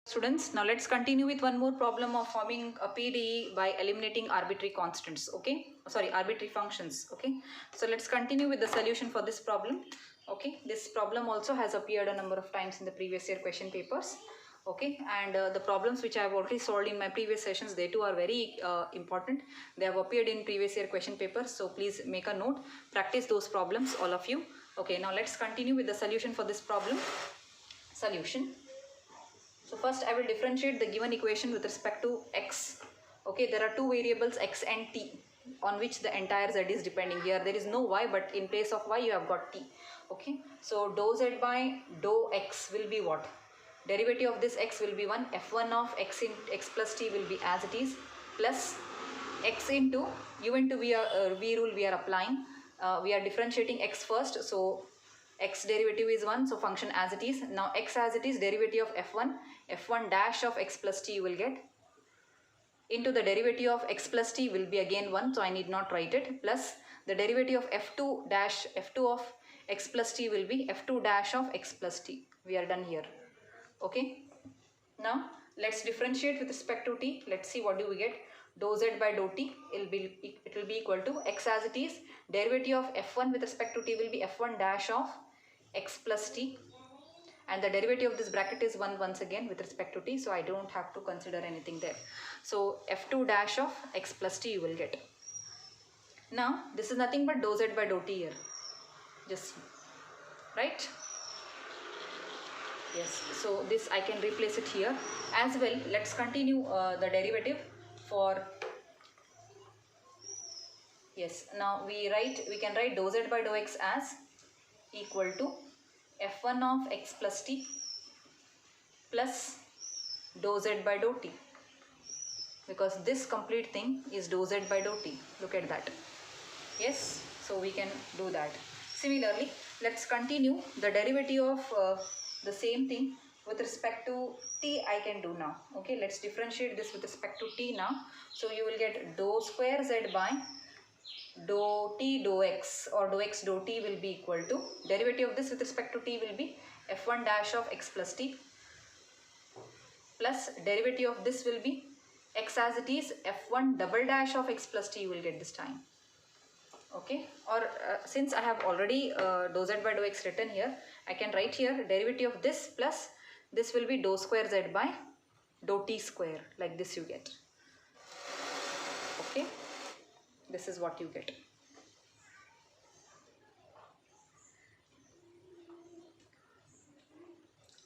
Students, now let's continue with one more problem of forming a PDE by eliminating arbitrary constants. Okay, sorry, arbitrary functions. Okay, so let's continue with the solution for this problem. Okay, this problem also has appeared a number of times in the previous year question papers. Okay, and the problems which I have already solved in my previous sessions, they too are very important. They have appeared in previous year question papers, so please make a note, practice those problems, all of you. Okay, now let's continue with the solution for this problem. Solution. So first I will differentiate the given equation with respect to x. Okay, there are two variables x and t on which the entire z is depending. Here there is no y, but in place of y you have got t. Okay, so dou z by dou x will be what? Derivative of this x will be 1. f1 of x in x plus t will be as it is, plus x into u into v rule we are applying. We are differentiating x first, so x derivative is 1, so function as it is. Now x as it is, derivative of f1 dash of x plus t you will get, into the derivative of x plus t will be again 1, so I need not write it, plus the derivative of f2 of x plus t will be f2 dash of x plus t. We are done here. Okay, now let's differentiate with respect to t. Let's see what do we get. Dou z by dou t, it will be equal to x as it is, derivative of f1 with respect to t will be f1 dash of x plus t, and the derivative of this bracket is 1 once again with respect to t, so I don't have to consider anything there. So f2 dash of x plus t you will get. Now this is nothing but dou z by dou t here, just see, right? Yes, so this I can replace it here as well. Let's continue the derivative for, yes, now we can write dou z by dou x as equal to f1 of x plus t plus dou z by dou t, because this complete thing is dou z by dou t. Look at that. Yes, so we can do that. Similarly, let's continue the derivative of the same thing with respect to t. I can do now. Okay, let's differentiate this with respect to t now. So you will get dou square z by dou t dou x, or dou x dou t will be equal to, derivative of this with respect to t will be f1 dash of x plus t, plus derivative of this will be x as it is, f1 double dash of x plus t you will get this time. Okay, or since I have already dou z by dou x written here, I can write here derivative of this plus this will be dou square z by dou t square, like this you get. Okay, this is what you get.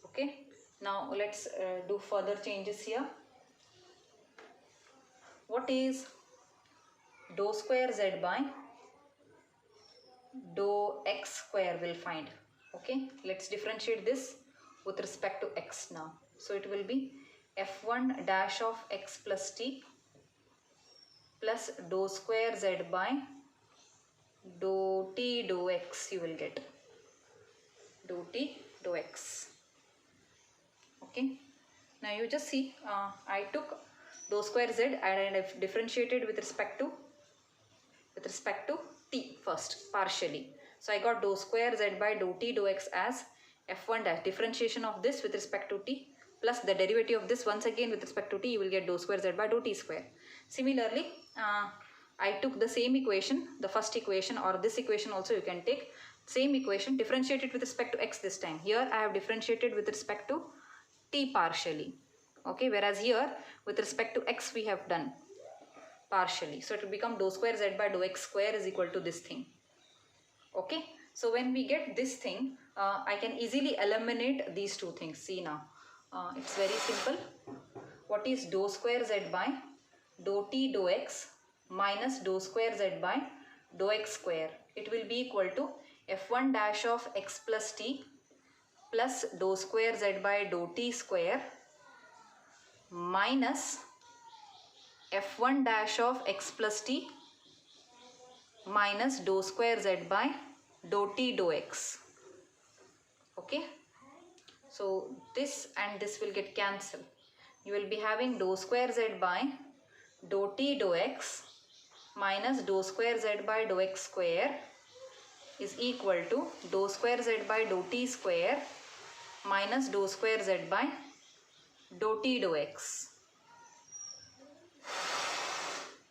Okay, now let's do further changes here. What is dou square z by dou x square will find. Okay, let's differentiate this with respect to x now. So it will be f1 dash of x plus t plus dou square z by dou t dou x you will get. Dou t dou x. Okay, now you just see, I took dou square z and I differentiated with respect to t first partially. So I got dou square z by dou t dou x as f1 dash, differentiation of this with respect to t plus the derivative of this once again with respect to t, you will get dou square z by dou t square. Similarly, I took the same equation, the first equation, or this equation also you can take, same equation, differentiated with respect to x this time. Here I have differentiated with respect to t partially. Okay, whereas here with respect to x we have done partially. So it will become dou square z by dou x square is equal to this thing. Okay, so when we get this thing, I can easily eliminate these two things. See now, it's very simple. What is dou square z by dou t dou x minus dou square z by dou x square? It will be equal to f1 dash of x plus t plus dou square z by dou t square minus f1 dash of x plus t minus dou square z by dou t dou x. Okay, so this and this will get cancelled. You will be having dou square z by dou t dou x minus dou square z by dou x square is equal to dou square z by dou t square minus dou square z by dou t dou x.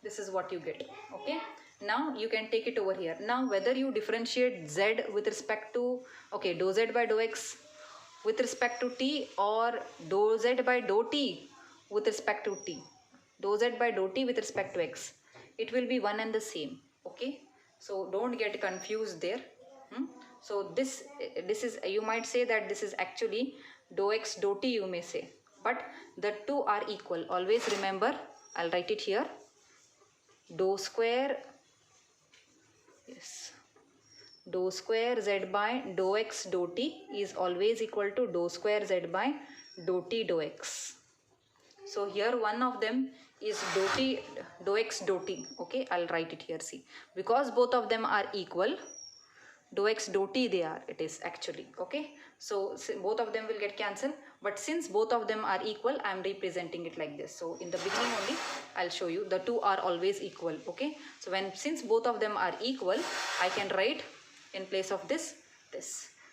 This is what you get. Okay, now you can take it over here. Now whether you differentiate z with respect to, okay, dou z by dou x with respect to t, or dou z by dou t with respect to t, dou z by dou t with respect to x, it will be one and the same. Okay, so don't get confused there. So this is, you might say that this is actually dou x dou t, you may say, but the two are equal. Always remember, I'll write it here, dou square, yes, dou square z by dou x dou t is always equal to dou square z by dou t dou x. So here one of them is dou t dou x dou t. Okay, I'll write it here. See, because both of them are equal, dou x dou t they are, it is actually. Okay, so both of them will get cancelled, but since both of them are equal, I am representing it like this. So in the beginning only I'll show you the two are always equal. Okay, so since both of them are equal, I can write in place of this.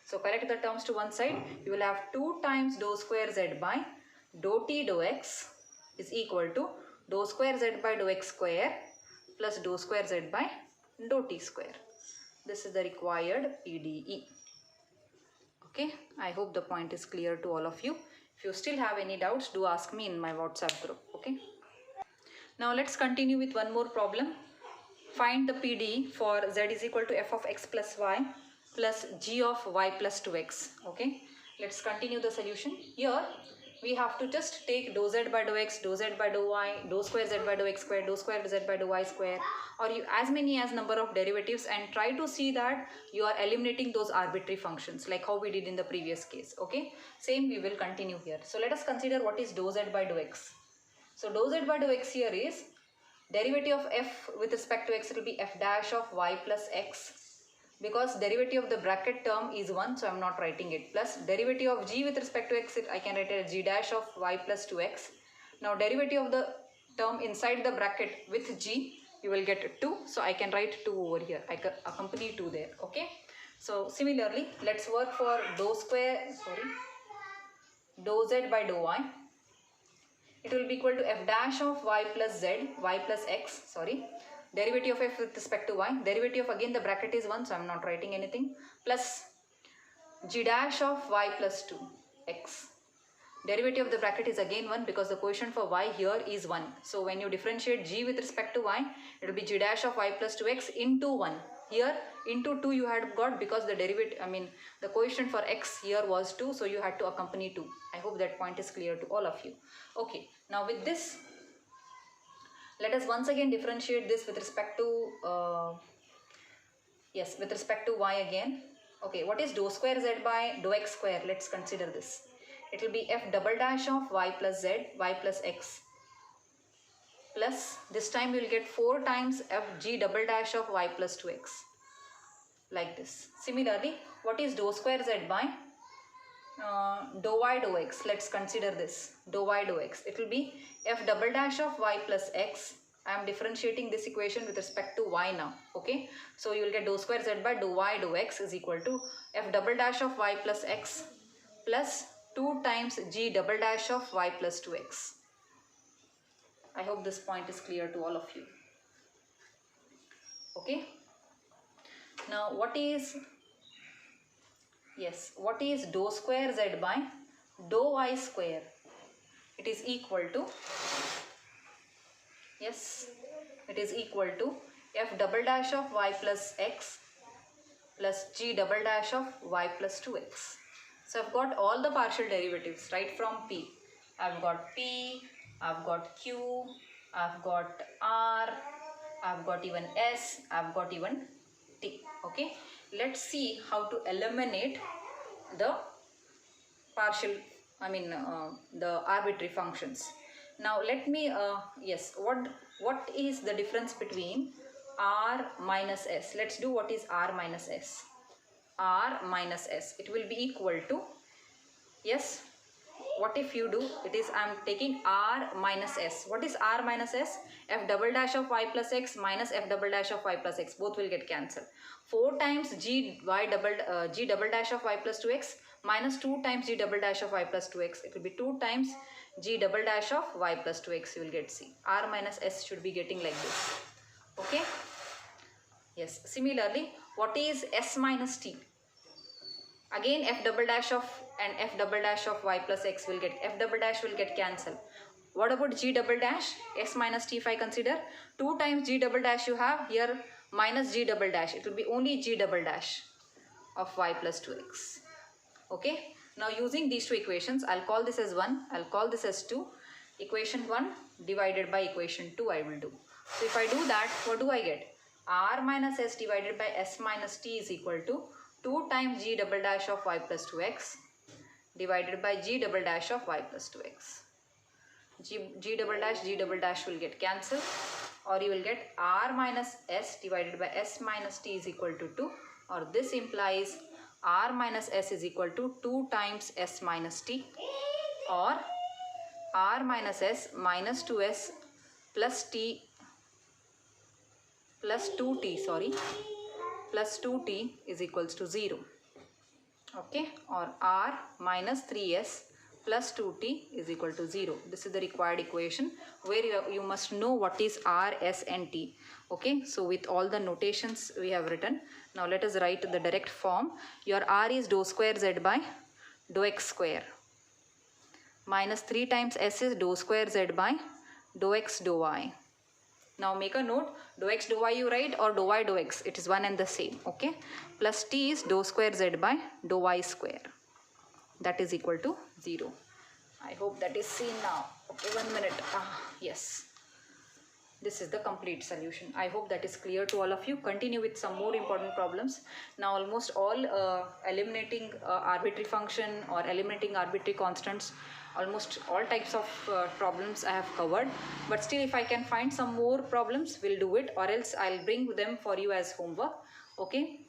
So correct the terms to one side. You will have 2 times dou square z by dou t dou x is equal to dou square z by dou x square plus dou square z by dou t square. This is the required PDE. Okay, I hope the point is clear to all of you. If you still have any doubts, do ask me in my WhatsApp group. Okay, now let's continue with one more problem. Find the PDE for z is equal to f of x plus y plus g of y plus 2x. Okay, let's continue the solution. Here we have to just take dou z by dou x, dou z by dou y, dou square z by dou x square, dou square z by dou y square, or you as many as number of derivatives, and try to see that you are eliminating those arbitrary functions like how we did in the previous case. Okay, same we will continue here. So let us consider what is dou z by dou x. So dou z by dou x here is derivative of f with respect to x, it will be f dash of y plus x, because derivative of the bracket term is 1, so I am not writing it, plus derivative of g with respect to x, I can write it as g dash of y plus 2x. Now derivative of the term inside the bracket with g, you will get 2, so I can write 2 over here, I can accompany 2 there. Okay, so similarly let's work for dou z by dou y. It will be equal to f dash of y plus z, y plus x, derivative of f with respect to y, derivative of again the bracket is 1, so I am not writing anything, plus g dash of y plus 2 x. Derivative of the bracket is again 1 because the quotient for y here is 1. So when you differentiate g with respect to y, it will be g dash of y plus 2x into 1. Here into 2 you had got because the derivative, the quotient for x here was 2, so you had to accompany 2. I hope that point is clear to all of you. Okay, now with this, let us once again differentiate this with respect to, with respect to y again. Okay, what is dou square z by dou x square? Let's consider this. It will be f double dash of y plus z, y plus x, plus this time you will get 4 times f g double dash of y plus 2x, like this. Similarly, what is dou square z by dou y dou x? Let's consider this, dou y dou x. It will be f double dash of y plus x. I am differentiating this equation with respect to y now. Okay, so you will get dou square z by dou y dou x is equal to f double dash of y plus x plus 2 times g double dash of y plus 2x. I hope this point is clear to all of you. Okay, now what is dou square z by dou y square? It is equal to, f double dash of y plus x plus g double dash of y plus 2x. So I've got all the partial derivatives right from p. I've got p, I've got q, I've got r, I've got even s, I've got even t. Okay, let's see how to eliminate the partial, the arbitrary functions. Now let me, what is the difference between r minus s? Let's do what is r minus s. R minus s, it will be equal to, what if you do, it is, I am taking r minus s. What is r minus s? F double dash of y plus x minus f double dash of y plus x, both will get cancelled. 4 times g double dash of y plus 2x minus 2 times g double dash of y plus 2x, it will be 2 times g double dash of y plus 2x, you will get c. R minus s should be getting like this. Okay. Yes. Similarly, what is s minus t? Again, f double dash of and f double dash of y plus x will get, f double dash will get cancelled. What about g double dash? S minus t if I consider, 2 times g double dash you have here minus g double dash. It will be only g double dash of y plus 2x. Okay. Now using these two equations, I'll call this as 1, I'll call this as 2. Equation 1 divided by equation 2 I will do. So if I do that, what do I get? R minus s divided by s minus t is equal to 2 times g double dash of y plus 2x divided by g double dash of y plus 2x. G double dash will get cancelled, or you will get R minus s divided by s minus t is equal to 2, or this implies R minus s is equal to 2 times s minus t, or R minus s minus 2s plus t plus 2t, sorry, plus 2t is equals to 0. Okay, or R minus 3s plus 2t is equal to 0. This is the required equation where you must know what is R, S and T. Okay, so with all the notations we have written. Now let us write the direct form. Your R is dou square z by dou x square. Minus 3 times S is dou square z by dou x dou y. Now make a note, dou x dou y you write or dou y dou x, it is one and the same. Okay, plus t is dou square z by dou y square. That is equal to 0. I hope that is seen now. Okay, 1 minute. Yes. This is the complete solution. I hope that is clear to all of you. Continue with some more important problems. Now almost all eliminating arbitrary function or eliminating arbitrary constants, almost all types of problems I have covered. But still, if I can find some more problems, we'll do it, or else I'll bring them for you as homework. Okay.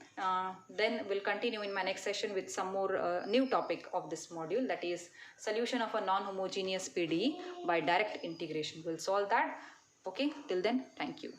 Then we'll continue in my next session with some more new topic of this module, that is solution of a non-homogeneous PDE by direct integration. We'll solve that. Okay, till then, thank you.